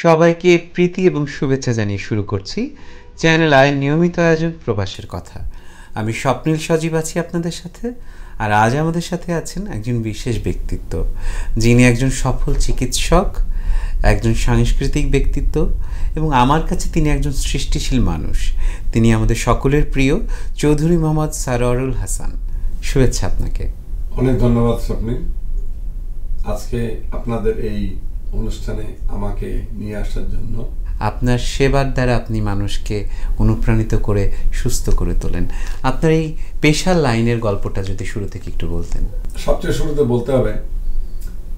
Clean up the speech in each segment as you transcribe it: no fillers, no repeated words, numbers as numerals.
সবাইকে প্রীতি এবং শুভেচ্ছা জানিয়ে শুরু করছি চ্যানেল আয়ের নিয়মিত আয়োজন প্রবাসের কথা। আমি স্বপ্নিল সজীব আছি আপনাদের সাথে, আর আজ আমাদের সাথে আছেন একজন বিশেষ ব্যক্তিত্ব, যিনি একজন সফল চিকিৎসক, একজন সাংস্কৃতিক ব্যক্তিত্ব এবং আমার কাছে তিনি একজন সৃষ্টিশীল মানুষ। তিনি আমাদের সকলের প্রিয় চৌধুরী মোহাম্মদ সারোয়ারুল হাসান। শুভেচ্ছা আপনাকে। অনেক ধন্যবাদ স্বপ্নিল, আজকে আপনাদের এই অনুষ্ঠানে আমাকে নিয়ে আসার জন্য। আপনার সেবার দ্বারা আপনি মানুষকে অনুপ্রাণিত করে সুস্থ করে তোলেন। আপনার এই পেশার লাইনের গল্পটা যদি শুরু থেকে একটু বলতেন। সবচেয়ে শুরুতে বলতে হবে,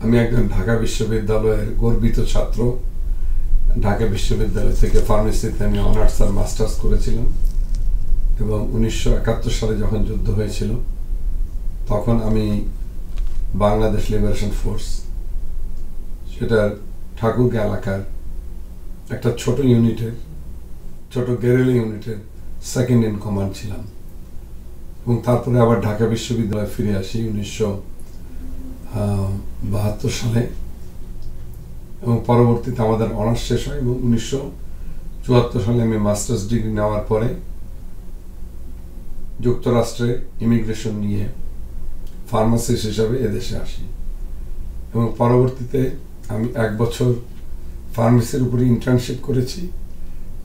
আমি একজন ঢাকা বিশ্ববিদ্যালয়ের গর্বিত ছাত্র। ঢাকা বিশ্ববিদ্যালয় থেকে ফার্মেসিতে আমি অনার্স আর মাস্টার্স করেছিলাম এবং 1971 সালে যখন যুদ্ধ হয়েছিল তখন আমি বাংলাদেশ লিবারেশন ফোর্স, সেটার ঠাকুরগাঁ এলাকার একটা ছোট ইউনিটের, ছোট গেরিলা ইউনিটের সেকেন্ড ইন কমান্ড ছিলাম এবং তারপরে আবার ঢাকা বিশ্ববিদ্যালয়ে ফিরে আসি 1972 সালে এবং পরবর্তীতে আমাদের অনার্স শেষ হয় এবং 1974 সালে আমি মাস্টার্স ডিগ্রি নেওয়ার পরে যুক্তরাষ্ট্রে ইমিগ্রেশন নিয়ে ফার্মাসিস্ট হিসাবে এদেশে আসি এবং পরবর্তীতে আমি 1 বছর ফার্মেসির উপরে ইন্টার্নশিপ করেছি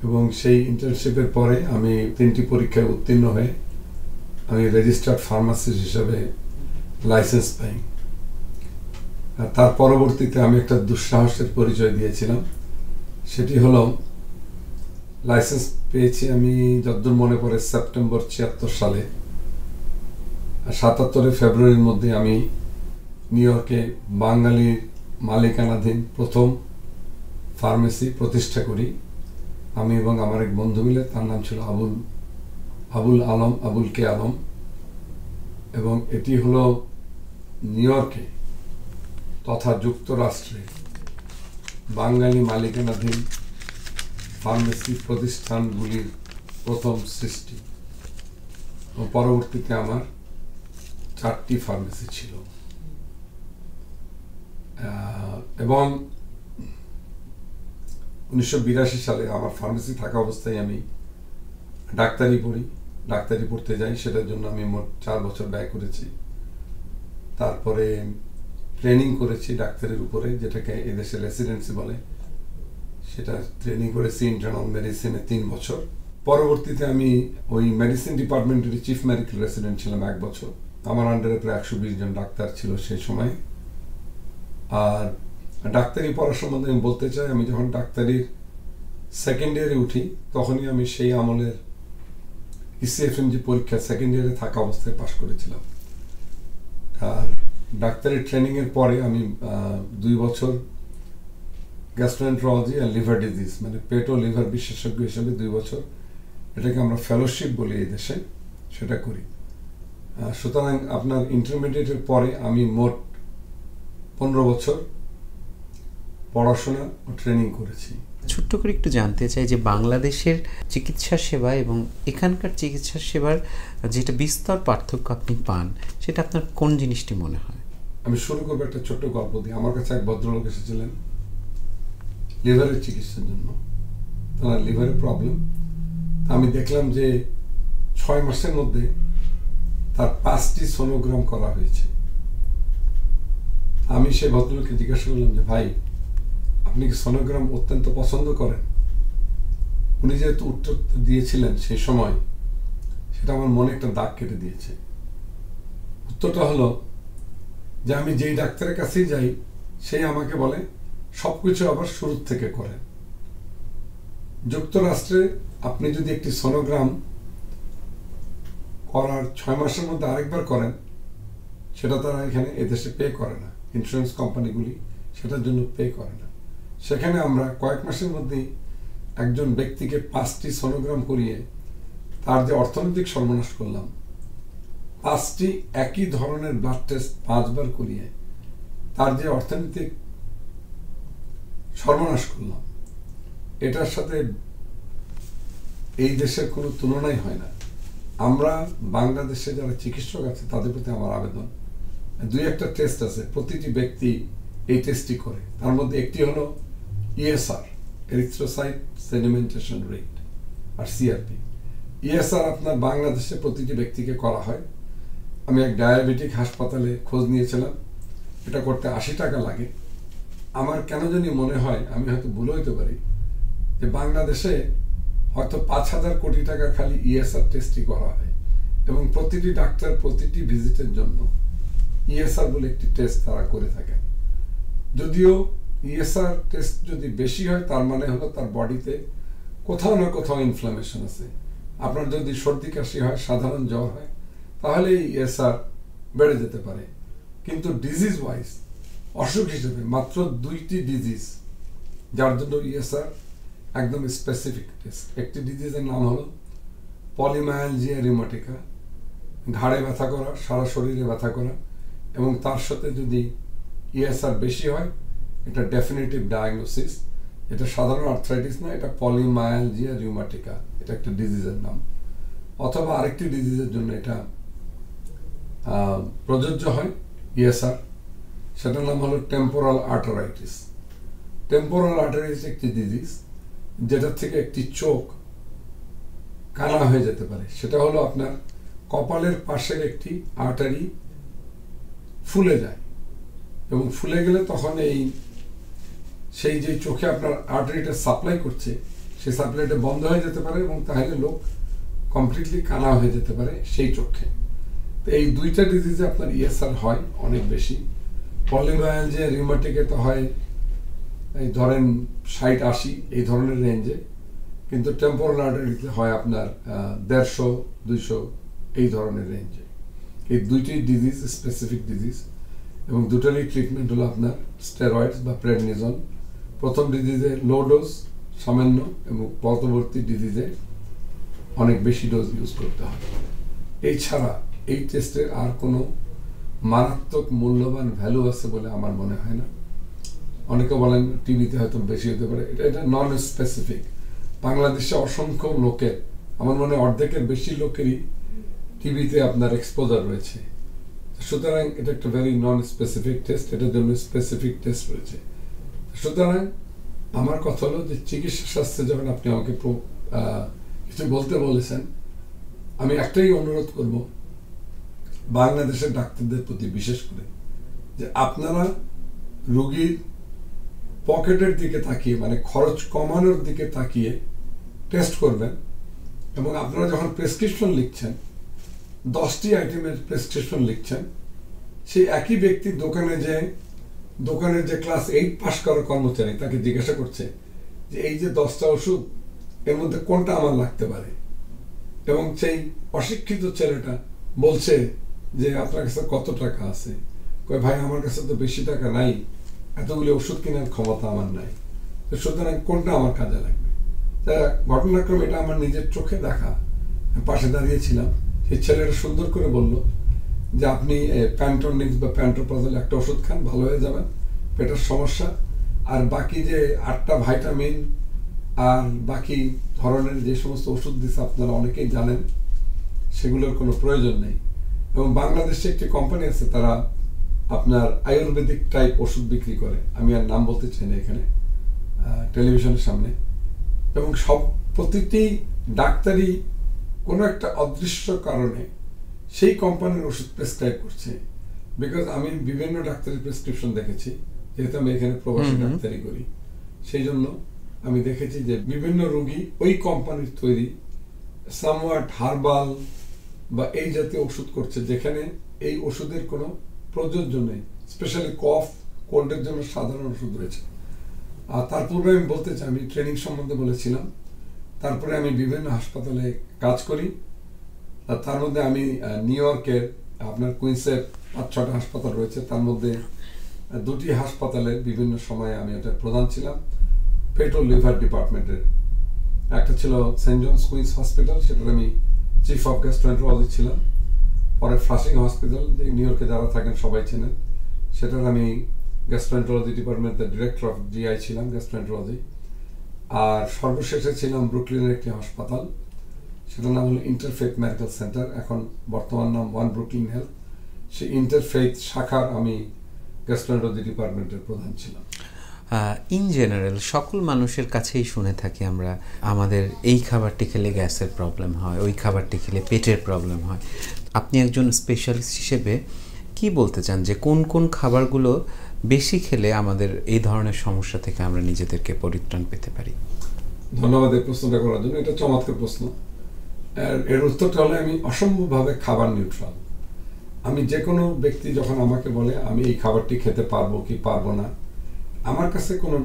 এবং সেই ইন্টার্নশিপের পরে আমি 3টি পরীক্ষায় উত্তীর্ণ হয়ে আমি রেজিস্টার্ড ফার্মাসিস্ট হিসাবে লাইসেন্স পাই। আর তার পরবর্তীতে আমি একটা দুঃসাহসের পরিচয় দিয়েছিলাম, সেটি হলো লাইসেন্স পেয়েছি আমি যতদূর মনে পড়ে সেপ্টেম্বর 76 সালে, আর 77 ফেব্রুয়ারির মধ্যে আমি নিউ ইয়র্কে বাঙালির মালিকানাধীন প্রথম ফার্মেসি প্রতিষ্ঠা করি। আমি এবং আমার এক বন্ধু মিলে, তার নাম ছিল আবুল কে আলম, এবং এটি হলো নিউ ইয়র্কে তথা যুক্তরাষ্ট্রে বাঙালি মালিকানাধীন ফার্মেসি প্রতিষ্ঠানগুলির প্রথম সৃষ্টি। পরবর্তীতে আমার 4টি ফার্মেসি ছিল এবং 1982 সালে আমার ফার্মেসি থাকা অবস্থায় আমি ডাক্তারি পড়তে যাই। সেটার জন্য আমি মোট 4 বছর ব্যয় করেছি। তারপরে ট্রেনিং করেছি ডাক্তারের উপরে, যেটাকে এদেশে রেসিডেন্সি বলে, সেটা ট্রেনিং করেছি ইন্টারনাল মেডিসিনে 3 বছর। পরবর্তীতে আমি ওই মেডিসিন ডিপার্টমেন্টের চিফ মেডিকেল রেসিডেন্ট ছিলাম 1 বছর। আমার আন্ডারে প্রায় 120 জন ডাক্তার ছিল সেই সময়। আর ডাক্তারি পড়ার সম্বন্ধে আমি বলতে চাই, আমি যখন ডাক্তারির সেকেন্ড ইয়ারে উঠি তখনই আমি সেই আমলের ECFMG পরীক্ষা সেকেন্ড ইয়ারে থাকা অবস্থায় পাশ করেছিলাম। আর ডাক্তারি ট্রেনিংয়ের পরে আমি 2 বছর গ্যাস্ট্রোএন্টারোলজি আর লিভার ডিজিজ, মানে পেট ও লিভার বিশেষজ্ঞ হিসেবে 2 বছর, এটাকে আমরা ফেলোশিপ বলি এই দেশে, সেটা করি। সুতরাং আপনার ইন্টারমিডিয়েটের পরে আমি মোট 15 বছর পড়াশোনা ও ট্রেনিং করেছি। ছোট্ট করে একটু জানতে চাই যে বাংলাদেশের চিকিৎসা সেবা এবং এখানকার চিকিৎসা সেবার যেটা বিস্তর পার্থক্য আপনি পান, সেটা আপনার কোন জিনিসটি মনে হয়? আমি শুরু করবো একটা ছোট্ট গল্প দিয়ে। আমার কাছে এক ভদ্রলোক এসেছিলেন লিভারের চিকিৎসার জন্য, তার লিভারের প্রবলেম। আমি দেখলাম যে 6 মাসের মধ্যে তার 5টি সোনোগ্রাম করা হয়েছে। আমি সেই ভদ্রলোককে জিজ্ঞাসা করলাম যে, ভাই, আপনি কি সোনোগ্রাম অত্যন্ত পছন্দ করেন? উনি যেহেতু উত্তর দিয়েছিলেন সেই সময়, সেটা আমার মনে একটা দাগ কেটে দিয়েছে। উত্তরটা হলো যে আমি যেই ডাক্তারের কাছেই যাই সেই আমাকে বলে সবকিছু আবার শুরু থেকে করেন। যুক্তরাষ্ট্রে আপনি যদি একটি সোনোগ্রাম করার 6 মাসের মধ্যে আরেকবার করেন, সেটা তারা এখানে এদেশে পে করে না, ইন্স্যুরেন্স কোম্পানিগুলি সেটার জন্য পে করে না। সেখানে আমরা কয়েক মাসের মধ্যেই একজন ব্যক্তিকে 5টি সোনোগ্রাম করিয়ে তার যে অর্থনৈতিক সর্বনাশ করলাম, 5টি একই ধরনের ব্লাড টেস্ট 5 বার করিয়ে তার যে অর্থনৈতিক সর্বনাশ করলাম, এটার সাথে এই দেশের কোনো তুলনাই হয় না। আমরা বাংলাদেশে যারা চিকিৎসক আছে তাদের প্রতি আমার আবেদন, 2-1টা টেস্ট আছে, প্রতিটি ব্যক্তি এই টেস্টটি করে। তার মধ্যে একটি হলো ESR, এরিথ্রোসাইট সেডিমেন্টেশন রেট, আর সিআরপি। ইএসআর আপনার বাংলাদেশে প্রতিটি ব্যক্তিকে করা হয়। আমি এক ডায়াবেটিক হাসপাতালে খোঁজ নিয়েছিলাম, এটা করতে 80 টাকা লাগে। আমার কেন জানি মনে হয়, আমি হয়তো ভুল হইতে পারি, যে বাংলাদেশে হয়তো 5,000 কোটি টাকার খালি ইএসআর টেস্টই করা হয়, এবং প্রতিটি ডাক্তার প্রতিটি ভিজিটের জন্য ইএসআর বলে একটি টেস্ট তারা করে থাকেন। যদিও ইএসআর টেস্ট যদি বেশি হয়, তার মানে হলো তার বডিতে কোথাও না কোথাও ইনফ্লামেশন আছে। আপনার যদি সর্দি কাশি হয়, সাধারণ জ্বর হয়, তাহলে ইএসআর বেড়ে যেতে পারে। কিন্তু ডিজিজ ওয়াইজ, অসুখ হিসেবে মাত্র 2টি ডিজিজ যার জন্য ইএসআর একদম স্পেসিফিক টেস্ট। একটি ডিজিজের নাম হলো পলিমায়ালজিয়া রিউমাটিকা, ঘাড়ে ব্যথা করা, সারা শরীরে ব্যথা করা, এবং তার সাথে যদি ইএসআর বেশি হয়, এটা ডেফিনেটিভ ডায়াগনোসিস। এটা সাধারণ আর্থ্রাইটিস না, এটা পলিমায়ালজিয়া রিউমাটিকা, এটা একটা ডিজিজের নাম। অথবা আরেকটি ডিজিজের জন্য এটা প্রযোজ্য হয় ইএসআর, সেটার নাম হলো টেম্পোরাল আর্টারাইটিস। টেম্পোরাল আর্টারাইটিস একটি ডিজিজ যেটা থেকে একটি চোখ কানা হয়ে যেতে পারে। সেটা হলো আপনার কপালের পাশের একটি আর্টারি ফুলে যায়, এবং ফুলে গেলে তখন সেই যে চোখে আপনার আর্টারিটা সাপ্লাই করছে, সেই সাপ্লাইটা বন্ধ হয়ে যেতে পারে, এবং তাহলে লোক কমপ্লিটলি কানা হয়ে যেতে পারে সেই চোখে। তো এই 2টা ডিজিজে আপনার ইএসআর হয় অনেক বেশি। পলিমায়ালজিয়া রিউমাটিকে তো হয় এই ধরেন 60-80 এই ধরনের রেঞ্জে, কিন্তু টেম্পোরাল আর্টারিতে হয় আপনার 150-200 এই ধরনের রেঞ্জে। এই 2টি ডিজিজ স্পেসিফিক ডিজিজ, এবং দুটোরই ট্রিটমেন্ট হলো আপনার স্টেরয়েডস বা প্রেডনিজল। প্রথম ডিজিজে লো ডোজ সামান্য, এবং পরবর্তী ডিজিজে অনেক বেশি ডোজ ইউজ করতে হয়। এছাড়া এই টেস্টের আর কোনো মারাত্মক মূল্যবান ভ্যালু আছে বলে আমার মনে হয় না। অনেকে বলেন টিভিতে হয়তো বেশি হতে পারে, এটা নন স্পেসিফিক। বাংলাদেশে অসংখ্য লোকের, আমার মনে হয় অর্ধেকের বেশি লোকেরই টিভিতে আপনার এক্সপোজার রয়েছে। সুতরাং এটা একটা ভেরি নন স্পেসিফিক টেস্ট, এটার জন্য স্পেসিফিক টেস্ট রয়েছে। সুতরাং আমার কথা হলো যে চিকিৎসা শাস্ত্রে যখন আপনি আমাকে কিছু বলতে বলেছেন, আমি একটাই অনুরোধ করব বাংলাদেশের ডাক্তারদের প্রতি, বিশেষ করে যে আপনারা রোগীর পকেটের দিকে তাকিয়ে, মানে খরচ কমানোর দিকে তাকিয়ে টেস্ট করবেন। এবং আপনারা যখন প্রেসক্রিপশন লিখছেন, 10টি আইটেমের প্রেসক্রিপশন লিখছেন, সেই একই ব্যক্তি দোকানের যে ক্লাস 8 পাস করা কর্মচারী, তাকে জিজ্ঞাসা করছে যে এই যে 10টা ওষুধ, এর মধ্যে কোনটা আমার লাগতে পারে, এবং সেই অশিক্ষিত ছেলেটা বলছে যে আপনার কাছে কত টাকা আছে, কয় ভাই আমার কাছে তো বেশি টাকা নাই, এতগুলি ওষুধ কেনার ক্ষমতা আমার নাই, তো সুতরাং কোনটা আমার কাজে লাগবে। তা ঘটনাক্রমে এটা আমার নিজের চোখে দেখা, পাশে দাঁড়িয়েছিলাম, সেই ছেলেটা সুন্দর করে বলল যে আপনি প্যান্টোনিক্স বা প্যান্টোপ্রাজল একটা ওষুধ খান, ভালো হয়ে যাবেন পেটের সমস্যা, আর বাকি যে 8টা ভাইটামিন আর বাকি ধরনের যে সমস্ত ওষুধ দিচ্ছে আপনারা অনেকেই জানেন, সেগুলোর কোনো প্রয়োজন নেই। এবং বাংলাদেশে একটি কোম্পানি আছে, তারা আপনার আয়ুর্বেদিক টাইপ ওষুধ বিক্রি করে, আমি আর নাম বলতে চাই না এখানে টেলিভিশনের সামনে, এবং প্রতিটি ডাক্তারই কোনো একটা অদৃশ্য কারণে সেই কোম্পানির ওষুধ প্রেসক্রাইব করছে। বিকজ আমি বিভিন্ন ডাক্তারের প্রেসক্রিপশন দেখেছি, যেহেতু আমি এখানে প্রবাসী ডাক্তারি করি, সেই জন্য আমি দেখেছি যে বিভিন্ন রোগী ওই কোম্পানির তৈরি সামওয়াট হার্বাল বা এই জাতীয় ওষুধ করছে, যেখানে এই ওষুধের কোনো প্রযোজ্য নেই। স্পেশালি কফ কোল্ডের জন্য সাধারণ ওষুধ রয়েছে। আর তার পূর্বে আমি বলতে চাই, আমি ট্রেনিং সম্বন্ধে বলেছিলাম, তারপরে আমি বিভিন্ন হাসপাতালে কাজ করি। আর তার মধ্যে আমি নিউ ইয়র্কের আপনার কুইন্সে 5-6টা হাসপাতাল রয়েছে, তার মধ্যে 2টি হাসপাতালে বিভিন্ন সময়ে আমি এটা প্রধান ছিলাম, পেট ও লিভার ডিপার্টমেন্টের। একটা ছিল সেন্ট জনস কুইন্স হসপিটাল, সেটার আমি চিফ অফ গ্যাস্ট্রোএন্টারোলজি ছিলাম। পরে ফ্লাশিং হসপিটাল, যে নিউ ইয়র্কে যারা থাকেন সবাই চেনেন, সেটার আমি গ্যাস্ট্রোএন্টারোলজি ডিপার্টমেন্টের ডিরেক্টর অফ জিআই ছিলাম, গ্যাস্ট্রোএন্টারোলজি। আর সর্বশেষে ছিলাম ব্রুকলিনের একটি হাসপাতাল, সেটার নাম হলো ইন্টারফেথ মেডিকেল সেন্টার, এখন বর্তমান নাম ওয়ান ব্রুকলিন হেলথ। সেই ইন্টারফেথ শাখার আমি গ্যাস্ট্রোএন্টারোলজি ডিপার্টমেন্টের প্রধান ছিলাম। ইন জেনারেল সকল মানুষের কাছেই শুনে থাকি আমরা, আমাদের এই খাবারটি খেলে গ্যাসের প্রবলেম হয়, ওই খাবারটি খেলে পেটের প্রবলেম হয়। আপনি একজন স্পেশালিস্ট হিসেবে কি বলতে চান যে কোন কোন খাবারগুলো বেশি খেলে আমাদের এই ধরনের সমস্যা থেকে আমরা নিজেদেরকে পরিত্রাণ পেতে পারি? ধন্যবাদ এই প্রশ্নটা করার জন্য। এটা চমৎকার প্রশ্ন। এর উত্তরটা হলে আমি অসম্ভবভাবে খাবার নিউট্রাল। আমি যে কোনো ব্যক্তি যখন আমাকে বলে আমি এই খাবারটি খেতে পারবো কি পারবো না, আমার কাছে কোনো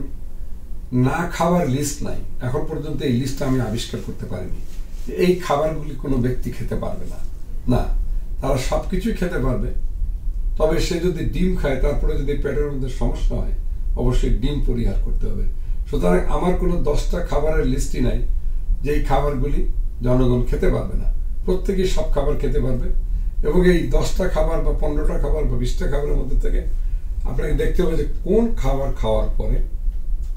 না খাওয়ার লিস্ট নাই। এখন পর্যন্ত এই লিস্টটা আমি আবিষ্কার করতে পারিনি এই খাবারগুলি কোনো ব্যক্তি খেতে পারবে না। না, তারা সব কিছুই খেতে পারবে, তবে সে যদি ডিম খায় তারপরে যদি পেটের মধ্যে সমস্যা হয় অবশ্যই ডিম পরিহার করতে হবে। সুতরাং আমার কোনো 10টা খাবারের লিস্টই নাই যে এই খাবারগুলি জনগণ খেতে পারবে না। প্রত্যেকেই সব খাবার খেতে পারবে, এবং এই 10টা খাবার বা 15টা খাবার বা 20টা খাবারের মধ্যে থেকে আপনাকে দেখতে হবে যে কোন খাবার খাওয়ার পরে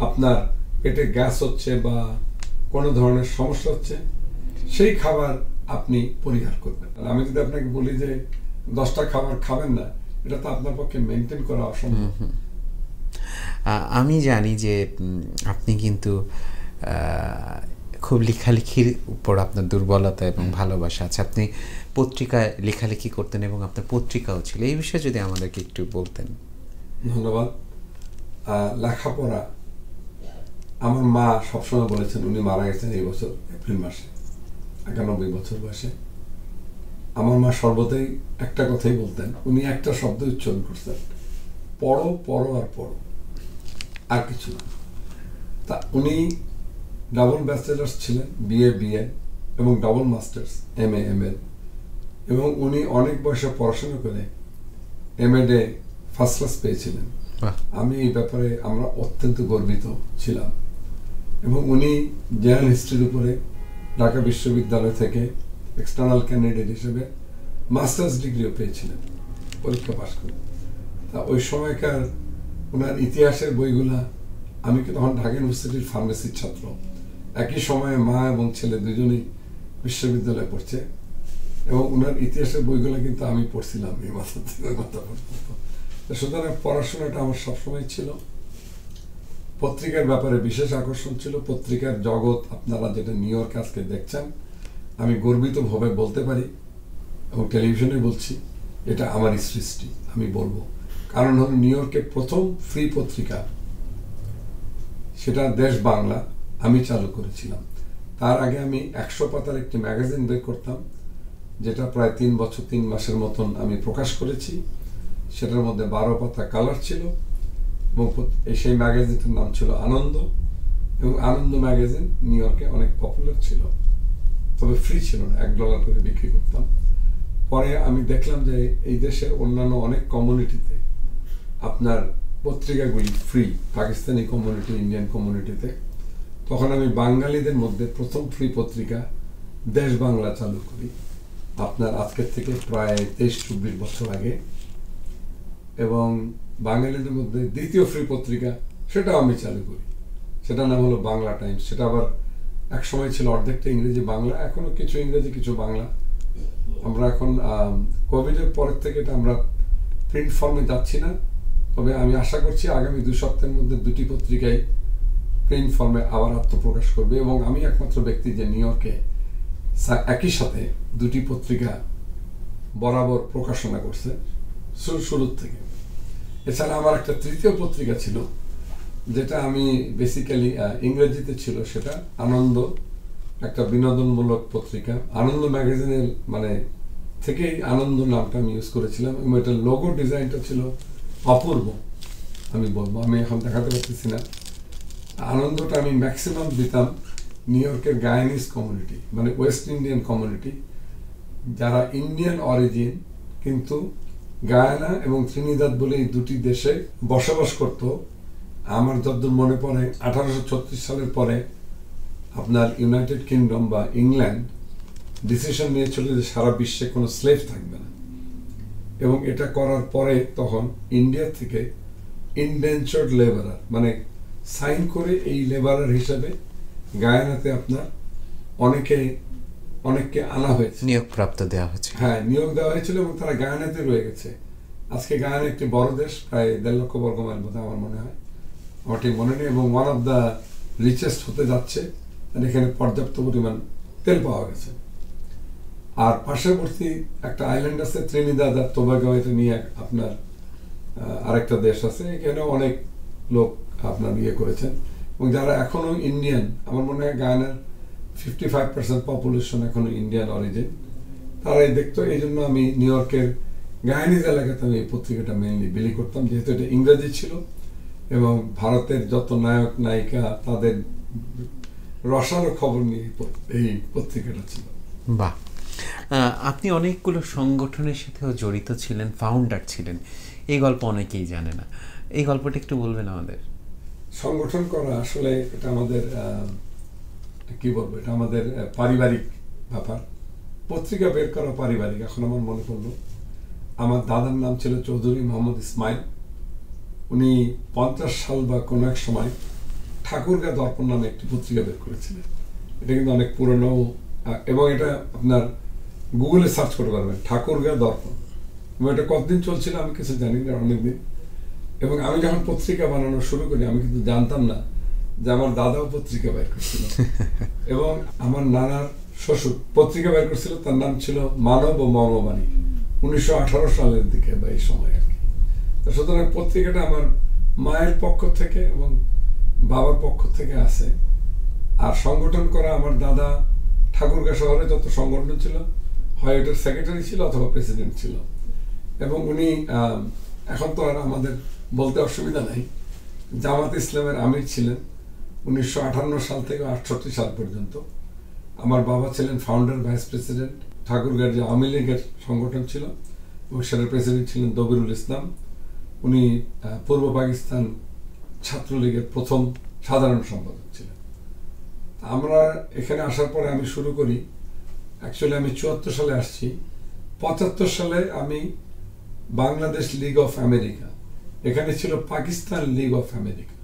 আপনার পেটে গ্যাস হচ্ছে বা কোনো ধরনের সমস্যা হচ্ছে, সেই খাবার আপনি পরিহার করবেন। আমি যদি আপনাকে বলি যে 10টা খাবার খাবেন না, এটা তো আপনার পক্ষে মেনটেন করা অসম্ভব। আমি জানি যে আপনি কিন্তু খুব লেখালেখির উপর আপনার দুর্বলতা এবং ভালোবাসা আছে। আপনি পত্রিকায় লেখালেখি করতেন এবং আপনার পত্রিকাও ছিল, এই বিষয়ে যদি আমাদেরকে একটু বলতেন। ধন্যবাদ। লেখাপড়া, আমার মা সবসময় বলেছেন, উনি মারা গেছেন এই বছর এপ্রিল মাসে 91 বছর বয়সে। আমার মা সর্বদাই একটা কথাই বলতেন, উনি একটা শব্দ উচ্চারণ করতেন, পড়ো পড়ো আর পড়ো, আর কিছু না। তা উনি ডাবল ব্যাচেলার্স ছিলেন, বিএ এবং ডাবল মাস্টার্স MA এবং উনি অনেক বয়সে পড়াশোনা করে MA ফার্স্ট ক্লাস পেয়েছিলেন। আমি এই ব্যাপারে আমরা অত্যন্ত গর্বিত ছিলাম। এবং উনি জেনারেল হিস্ট্রির উপরে ঢাকা বিশ্ববিদ্যালয় থেকে এক্সটার্নাল ক্যান্ডিডেট হিসেবে মাস্টার্স ডিগ্রিও পেয়েছিলেন পরীক্ষা পাশ করে। তা ওই সময়কার ওনার ইতিহাসের বইগুলা, আমি কি তখন ঢাকা ইউনিভার্সিটির ফার্মেসির ছাত্র, একই সময়ে মা এবং ছেলে দুজনেই বিশ্ববিদ্যালয়ে পড়ছে, এবং ওনার ইতিহাসের বইগুলো কিন্তু আমি পড়ছিলাম এই মাথা থেকে মাথা পর্যন্ত। সুতরাং পড়াশোনাটা আমার সবসময় ছিল। পত্রিকার ব্যাপারে বিশেষ আকর্ষণ ছিল। পত্রিকার জগৎ আপনারা যেটা নিউ ইয়র্কে আজকে দেখছেন, আমি গর্বিতভাবে বলতে পারি এবং টেলিভিশনে বলছি, এটা আমারই সৃষ্টি। আমি বলবো কারণ হলো নিউ ইয়র্কে প্রথম ফ্রি পত্রিকা, সেটা দেশ বাংলা, আমি চালু করেছিলাম। তার আগে আমি 100 পাতার একটি ম্যাগাজিন বের করতাম, যেটা প্রায় 3 বছর 3 মাসের মতন আমি প্রকাশ করেছি। সেটার মধ্যে 12 পাতা কালার ছিল, এবং সেই ম্যাগাজিনটার নাম ছিল আনন্দ। এবং আনন্দ ম্যাগাজিন নিউ ইয়র্কে অনেক পপুলার ছিল, তবে ফ্রি ছিল না, $1 করে বিক্রি করতাম। পরে আমি দেখলাম যে এই দেশের অন্যান্য অনেক কমিউনিটিতে আপনার পত্রিকাগুলি ফ্রি, পাকিস্তানি কমিউনিটি, ইন্ডিয়ান কমিউনিটিতে। তখন আমি বাঙালিদের মধ্যে প্রথম ফ্রি পত্রিকা দেশ বাংলা চালু করি, আপনার আজকের থেকে প্রায় 23-24 বছর আগে। এবং বাঙালিদের মধ্যে দ্বিতীয় ফ্রি পত্রিকা, সেটাও আমি চালু করি, সেটার নাম হলো বাংলা টাইমস। সেটা আবার এক সময় ছিল অর্ধেকটা ইংরেজি বাংলা, এখনো কিছু ইংরেজি কিছু বাংলা। আমরা এখন কোভিডের পরের থেকে এটা আমরা প্রিন্ট ফর্মে যাচ্ছি না, তবে আমি আশা করছি আগামী 2 সপ্তাহের মধ্যে 2টি পত্রিকায় প্রিন্ট ফর্মে আবার আত্মপ্রকাশ করবে। এবং আমি একমাত্র ব্যক্তি যে নিউ ইয়র্কে একই সাথে 2টি পত্রিকা বরাবর প্রকাশনা করছে শুরুর থেকে। এছাড়া আমার একটা তৃতীয় পত্রিকা ছিল, যেটা আমি বেসিক্যালি ইংরেজিতে ছিল, সেটা আনন্দ, একটা বিনোদনমূলক পত্রিকা। আনন্দ ম্যাগাজিনের মানে থেকেই আনন্দ নামটা আমি ইউজ করেছিলাম, এবং এটার লোগো ডিজাইনটা ছিল অপূর্ব। আমি বলবো, আমি এখন দেখাতে পারতেছি না। আনন্দটা আমি ম্যাক্সিমাম দিতাম নিউ ইয়র্কের গায়ানিজ কমিউনিটি, মানে ওয়েস্ট ইন্ডিয়ান কমিউনিটি, যারা ইন্ডিয়ান অরিজিন কিন্তু গায়ানা এবং ত্রিনিদাদ বলে এই 2টি দেশে বসবাস করত। আমার যতদূর মনে পড়ে 1836 সালের পরে আপনার ইউনাইটেড কিংডম বা ইংল্যান্ড ডিসিশন নিয়েছিল যে সারা বিশ্বে কোনো স্লেভ থাকবে না, এবং এটা করার পরে তখন ইন্ডিয়া থেকে ইনডেনচার্ড লেবারার মানে সাইন করে এই লেবারার হিসাবে গায়ানাতে আপনার অনেককে আনা হয়েছে, নিয়োগপ্রাপ্ত দেওয়া হয়েছে। হ্যাঁ, নিয়োগ দেওয়া হয়েছিল, এবং তারা গায়ানাতে রয়ে গেছে। আজকে গায়ানা একটি বড় দেশ, প্রায় 1.5 লক্ষ বর্গ মাইল বোধহয় আমার মনে হয়, আমার ঠিক মনে নেই, এবং ওয়ান অফ দ্য রিচেস্ট হতে যাচ্ছে, এখানে পর্যাপ্ত পরিমাণ তেল পাওয়া গেছে। আর পার্শ্ববর্তী একটা আইল্যান্ড আছে ত্রিনিদাদ আর টোবাগো, এটা নিয়ে আপনার আরেকটা দেশ আছে, এখানেও অনেক লোক আপনার করেছেন, এবং যারা এখনো ইন্ডিয়ান, আমার মনে হয় গায়ানার 55% পপুলেশন এখনো ইন্ডিয়ান অরিজিন, তারাই দেখতো। এই জন্য আমি নিউ ইয়র্কের গায়ানিজ এলাকাতে আমি এই পত্রিকাটা মেইনলি বিলি করতাম, যেহেতু এটা ইংরেজি ছিল এবং ভারতের যত নায়ক নায়িকা তাদের রসালো খবর নিয়ে এই পত্রিকাটা ছিল। বাহ, আপনি অনেকগুলো সংগঠনের সাথেও জড়িত ছিলেন, ফাউন্ডার ছিলেন, এই গল্প অনেকেই জানে না, এই গল্পটা একটু বলবেন আমাদের? সংগঠন করা আসলে এটা আমাদের কি বলবো, এটা আমাদের পারিবারিক ব্যাপার। পত্রিকা বের করা পারিবারিক। এখন আমার মনে পড়লো, আমার দাদার নাম ছিল চৌধুরী মোহাম্মদ ইসমাইল। উনি 50 সাল বা কোনো এক সময় ঠাকুরগা দর্পণ নামে একটি পত্রিকা বের করেছিলেন। এটা কিন্তু অনেক পুরনো, এবং এটা আপনার গুগলে সার্চ করতে পারবেন, ঠাকুরগা দর্পণ। এবং এটা কতদিন চলছিল আমি কিছু জানি না, অনেকদিন। এবং আমি যখন পত্রিকা বানানো শুরু করি, আমি কিন্তু জানতাম না যে আমার দাদাও পত্রিকা বের করছিল। এবং আমার নানার শ্বশুর পত্রিকা বের করছিল, তার নাম ছিল মানব ও মর্মবাণী, 1918 সালের দিকে বা এই সময় আর কি। সুতরাং পত্রিকাটা আমার মায়ের পক্ষ থেকে এবং বাবার পক্ষ থেকে আছে। আর সংগঠন করা, আমার দাদা ঠাকুরগাঁ শহরে যত সংগঠন ছিল, হয় এটার সেক্রেটারি ছিল অথবা প্রেসিডেন্ট ছিল। এবং উনি এখন তো আর আমাদের বলতে অসুবিধা নাই, জামাত ইসলামের আমির ছিলেন 1958 সাল থেকে 68 সাল পর্যন্ত। আমার বাবা ছিলেন ফাউন্ডার ভাইস প্রেসিডেন্ট। ঠাকুরগাঁর যে আওয়ামী লীগের সংগঠন ছিল এবং সেটার প্রেসিডেন্ট ছিলেন দবিরুল ইসলাম। উনি পূর্ব পাকিস্তান ছাত্রলীগের প্রথম সাধারণ সম্পাদক ছিলেন। আমরা এখানে আসার পরে আমি শুরু করি, অ্যাকচুয়ালি আমি 74 সালে আসছি। 75 সালে আমি বাংলাদেশ লীগ অফ আমেরিকা, এখানে ছিল Pakistan League of America.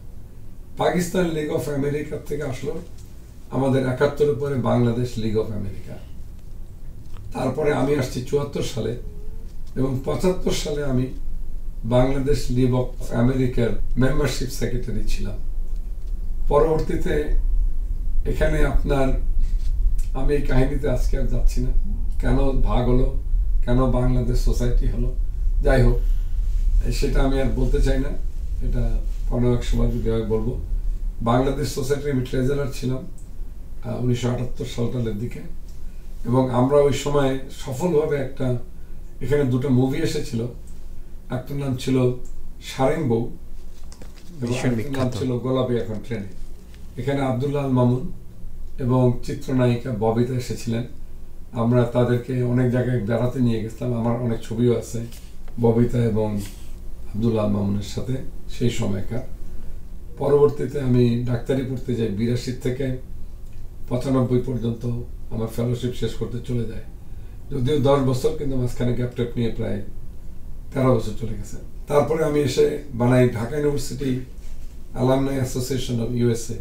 Pakistan League of আমেরিকার থেকে আসলো আমাদের 71 পরে বাংলাদেশ লীগ অফ আমেরিকা। তারপরে আমি আসছি 74 সালে, এবং 75 সালে আমি বাংলাদেশ লীগ অফ আমেরিকার মেম্বারশিপ সেক্রেটারি ছিলাম। পরবর্তীতে এখানে আপনার, আমি এই কাহিনীতে আজকে আর যাচ্ছি না, কেন ভাগ হলো, কেন বাংলাদেশ সোসাইটি হলো, যাই হোক সেটা আমি আর বলতে চাই না, এটা কোনো এক সময় যদি আমি বলবো। বাংলাদেশ সোসাইটির আমি ট্রেজারার ছিলাম 1978 সালের দিকে, এবং আমরা ওই সময় সফলভাবে একটা, এখানে দুটো মুভি এসেছিল, একটার নাম ছিল সারেং বউ, নাম ছিল গোলাপি এখন ট্রেনে। এখানে আব্দুল্লাহ আল মামুন এবং চিত্রনায়িকা ববিতা এসেছিলেন। আমরা তাদেরকে অনেক জায়গায় বেড়াতে নিয়ে গেছিলাম, আমার অনেক ছবিও আছে ববিতা এবং আব্দুল্লাহ আল মামুনের সাথে সেই সময়কার। পরবর্তীতে আমি ডাক্তারি পড়তে যাই, 82 থেকে 95 পর্যন্ত আমার ফেলোশিপ শেষ করতে চলে যায়, যদিও 10 বছর, কিন্তু মাঝখানে গ্যাপটেপ নিয়ে প্রায় 13 বছর চলে গেছে। তারপরে আমি এসে বানাই Dhaka university alumni association of USA,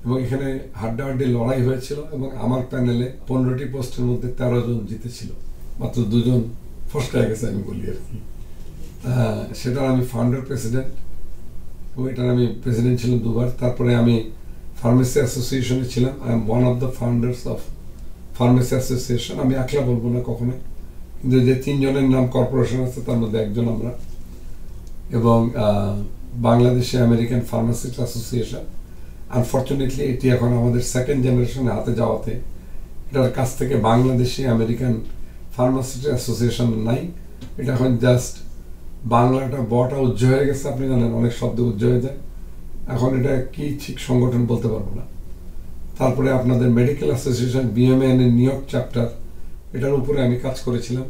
এবং এখানে হাড্ডাহাড্ডি লড়াই হয়েছিল, এবং আমার প্যানেলে 15টি পোস্টের মধ্যে 13 জন জিতেছিল, মাত্র 2 জন ফসকায় গেছে আমি বলি আর কি। সেটার আমি ফাউন্ডার প্রেসিডেন্ট, এবং এটার আমি প্রেসিডেন্ট ছিলাম 2 বার। তারপরে আমি ফার্মেসি অ্যাসোসিয়েশনে ছিলাম, I am one of the founders of pharmacy association. আমি একলা বলবো না কখনো, কিন্তু যে 3 জনের নাম কর্পোরেশন আছে তার মধ্যে একজন আমরা। এবং বাংলাদেশে আমেরিকান ফার্মাসিস্ট অ্যাসোসিয়েশন, আনফর্চুনেটলি এটি এখন আমাদের সেকেন্ড জেনারেশনে হাতে যাওয়াতে এটার কাছ থেকে বাংলাদেশে আমেরিকান ফার্মাসিস্ট অ্যাসোসিয়েশন নাই। এটা এখন জাস্ট বাংলাটা বটা উজ্জ্ব হয়ে গেছে, আপনি জানেন অনেক শব্দ উজ্জ্ব হয়ে যায়, এখন এটা কি ঠিক সংগঠন বলতে পারবো না। তারপরে আপনাদের মেডিকেল অ্যাসোসিয়েশন বিএমএন এর নিউ ইয়র্ক চ্যাপ্টার, এটার উপরে আমি কাজ করেছিলাম,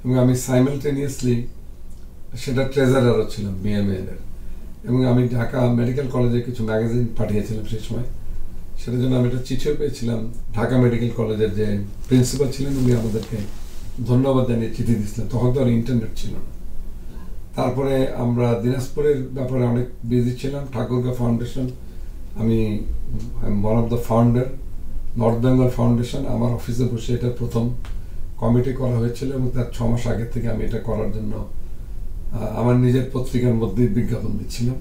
এবং আমি সাইমালটেনিয়াসলি সেটা ট্রেজারারও ছিলাম বিএমএন এর। এবং আমি ঢাকা মেডিকেল কলেজে কিছু ম্যাগাজিন পাঠিয়েছিলাম সেই সময়, সেটার জন্য আমি একটা চিঠিও পেয়েছিলাম। ঢাকা মেডিকেল কলেজের যে প্রিন্সিপাল ছিলেন উনি আমাদেরকে ধন্যবাদ জানিয়ে চিঠি দিয়েছিলেন, তখন তো আর ইন্টারনেট ছিল না। তারপরে আমরা দিনাজপুরের ব্যাপারে অনেক বিজি ছিলাম। ঠাকুরগাঁ ফাউন্ডেশন, আমি one of the founder. North Bengal foundation, আমার অফিসে বসে এটা প্রথম কমিটি করা হয়েছিল, এবং তার 6 মাস আগে থেকে আমি এটা করার জন্য আমার নিজের পত্রিকার মধ্যে বিজ্ঞাপন দিচ্ছিলাম।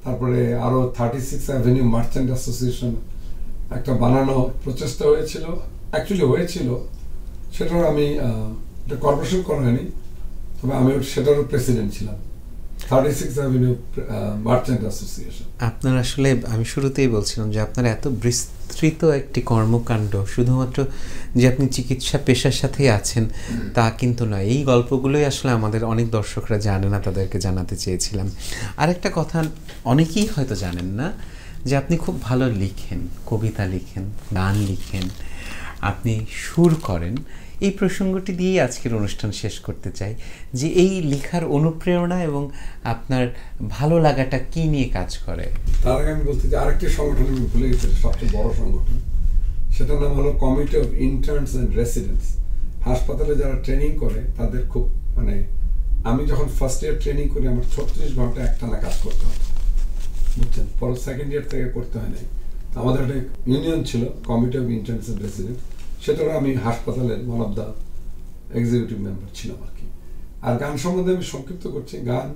তারপরে আরও 36 অ্যাভিনিউ মার্চেন্ট অ্যাসোসিয়েশন একটা বানানো প্রচেষ্টা হয়েছিল, অ্যাকচুয়ালি হয়েছিল, সেটাও আমি এটা কর্পোরেশন করা হয়নি, তবে আমি সেটারও প্রেসিডেন্ট ছিলাম, 36 অ্যাভিনিউ মার্চেন্ট অ্যাসোসিয়েশন। আপনার আসলে আমি শুরুতেই বলছিলাম যে আপনার এত বিস্তৃত একটি কর্মকাণ্ড, শুধুমাত্র যে আপনি চিকিৎসা পেশার সাথেই আছেন তা কিন্তু নয়। এই গল্পগুলোই আসলে আমাদের অনেক দর্শকরা জানে না, তাদেরকে জানাতে চেয়েছিলাম। আরেকটা কথা অনেকেই হয়তো জানেন না, যে আপনি খুব ভালো লিখেন, কবিতা লিখেন, গান লিখেন, আপনি সুর করেন। এই প্রসঙ্গটি দিয়েই আজকের অনুষ্ঠান শেষ করতে চাই, যে এই লেখার অনুপ্রেরণা এবং আপনার ভালো লাগাটা কি নিয়ে কাজ করে। তার আগে আমি বলতে চাই আরেকটি সংগঠন আমি ভুলে গেছি, সবচেয়ে বড় সংগঠন, সেটার নাম হলো committee of interns and residents. হাসপাতালে যারা ট্রেনিং করে তাদের খুব আমি যখন ফার্স্ট ইয়ার ট্রেনিং করি আমার 36 ঘন্টা একটানা কাজ করতে হয়, বুঝছেন, পরে সেকেন্ড ইয়ার থেকে করতে হয় নাই। আমাদের একটা ইউনিয়ন ছিল committee of interns and residents, সেটারও আমি হাসপাতালের one of the executive member ছিলাম আর কি। আর গান সম্বন্ধে আমি সংক্ষিপ্ত করছি, গান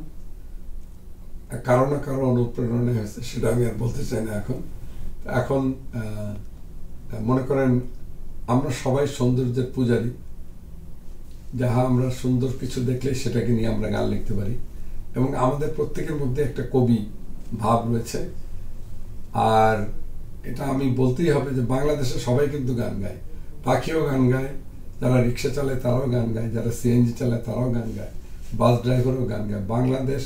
কারো না কারো অনুপ্রেরণা হয়েছে, সেটা আমি আর বলতে চাই না এখন। এখন মনে করেন আমরা সবাই সৌন্দর্যের পূজারী, যাহা আমরা সুন্দর কিছু দেখলে সেটাকে নিয়ে আমরা গান লিখতে পারি, এবং আমাদের প্রত্যেকের মধ্যে একটা কবি ভাব রয়েছে। আর এটা আমি বলতেই হবে যে বাংলাদেশে সবাই কিন্তু গান গায়, পাখিও গান গায়, যারা রিক্সা চালায় তারাও গান গায়, যারা সিএনজি চালায় তারাও গান গায়, বাস ড্রাইভারও গান গায়। বাংলাদেশ,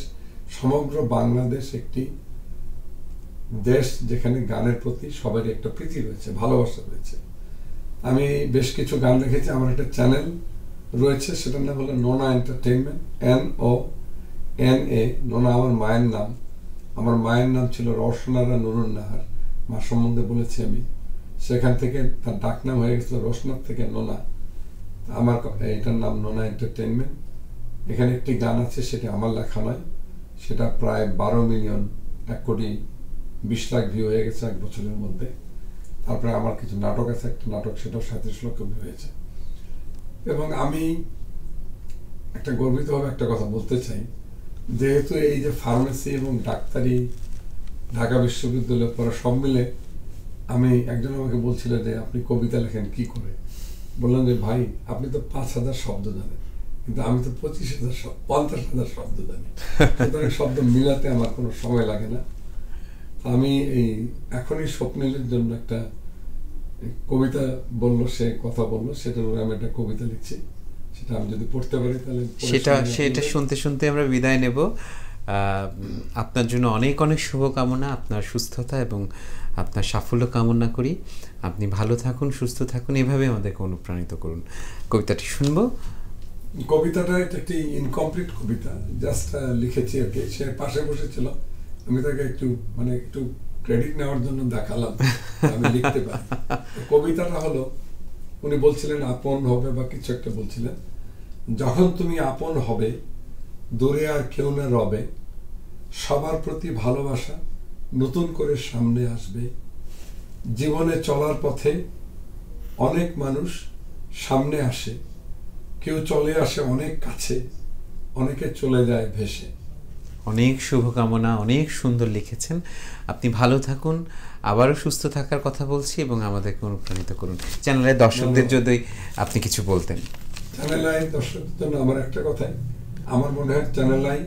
সমগ্র বাংলাদেশ একটি দেশ যেখানে গানের প্রতি সবারই একটা প্রীতি রয়েছে, ভালোবাসা রয়েছে। আমি বেশ কিছু গান লিখেছি, আমার একটা চ্যানেল রয়েছে, সেটার নাম হলো নোনা এন্টারটেইনমেন্ট, NONA, নোনা আমার মায়ের নাম। আমার মায়ের নাম ছিল রওশনারা নুরুন নাহার, মা সম্বন্ধে বলেছি আমি, সেখান থেকে তার ডাক নাম হয়ে গেছিল রোশনার থেকে নোনা। আমার এটার নাম নোনা এন্টারটেইনমেন্ট। এখানে একটি গান আছে, সেটা আমার লেখা নয়, সেটা প্রায় 12 মিলিয়ন, 1,20 লাখ ভিউ হয়ে গেছে 1 বছরের মধ্যে। তারপরে আমার কিছু নাটক আছে, একটা নাটক, সেটাও 37 লক্ষ ভিউ হয়েছে। এবং আমি একটা গর্বিতভাবে একটা কথা বলতে চাই, যেহেতু এই যে ফার্মেসি এবং ডাক্তারি ঢাকা বিশ্ববিদ্যালয়ে পড়া সব মিলে, আমি একজন আমাকে বলছিল যে আপনি কবিতা লেখেন কি করে, বললাম যে ভাই আপনি তো 5,000 শব্দ জানেন, কিন্তু আমি তো 50,000 শব্দ জানি, সুতরাং শব্দ মিলাতে আমার কোনো সময় লাগে না। আমি এই এখনই স্বপ্নের জন্য একটা কবিতা বললো, সে কথা বললো, সেটার উপরে আমি একটা কবিতা লিখছি, সেটা আমি যদি পড়তে পারি তাহলে সেটা শুনতে শুনতে আমরা বিদায় নেব। আপনার জন্য অনেক অনেক শুভকামনা, আপনার সুস্থতা এবং আপনার সাফল্য কামনা করি। আপনি ভালো থাকুন, সুস্থ থাকুন, এভাবে আমাদেরকে অনুপ্রাণিত করুন। কবিতাটি শুনবো। কবিতাটা একটি ইনকমপ্লিট কবিতা, জাস্ট লিখেছি আর কি। সে পাশে বসেছিল, আমি তাকে একটু ক্রেডিট নেওয়ার জন্য দেখালাম আমি লিখতে পারি। কবিতাটা হলো, উনি বলছিলেন আপন হবে বা কিছু একটা বলছিলেন, যখন তুমি আপন হবে দূরে আর কেউ না রবে, সবার প্রতি ভালোবাসা নতুন করে সামনে আসবে। জীবনে চলার পথে অনেক মানুষ সামনে আসে, কেউ চলে আসে অনেক কাছে, অনেকে চলে যায় ভেসে। অনেক শুভকামনা, অনেক সুন্দর লিখেছেন। আপনি ভালো থাকুন, আবারও সুস্থ থাকার কথা বলছি, এবং আমাদেরকে অনুপ্রাণিত করুন। চ্যানেলের দর্শকদের যদি আপনি কিছু বলতেন। চ্যানেল আই দর্শকদের জন্য আমার একটা কথাই, আমার মনে হয় চ্যানেল আই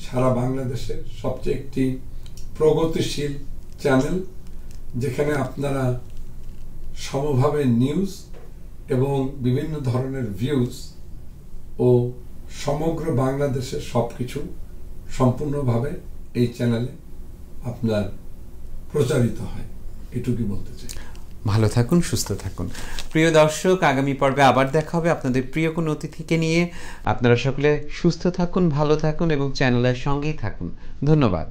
সারা বাংলাদেশের সবচেয়ে একটি প্রগতিশীল চ্যানেল, যেখানে আপনারা সমভাবে নিউজ এবং বিভিন্ন ধরনের ভিউজ ও সমগ্র বাংলাদেশের সবকিছু সম্পূর্ণভাবে এই চ্যানেলে আপনার প্রচারিত হয়, এটুকুই বলতে চাই। ভালো থাকুন, সুস্থ থাকুন। প্রিয় দর্শক, আগামী পর্বে আবার দেখা হবে আপনাদের প্রিয় কোনো অতিথিকে নিয়ে। আপনারা সকলে সুস্থ থাকুন, ভালো থাকুন এবং চ্যানেলের সঙ্গেই থাকুন। ধন্যবাদ।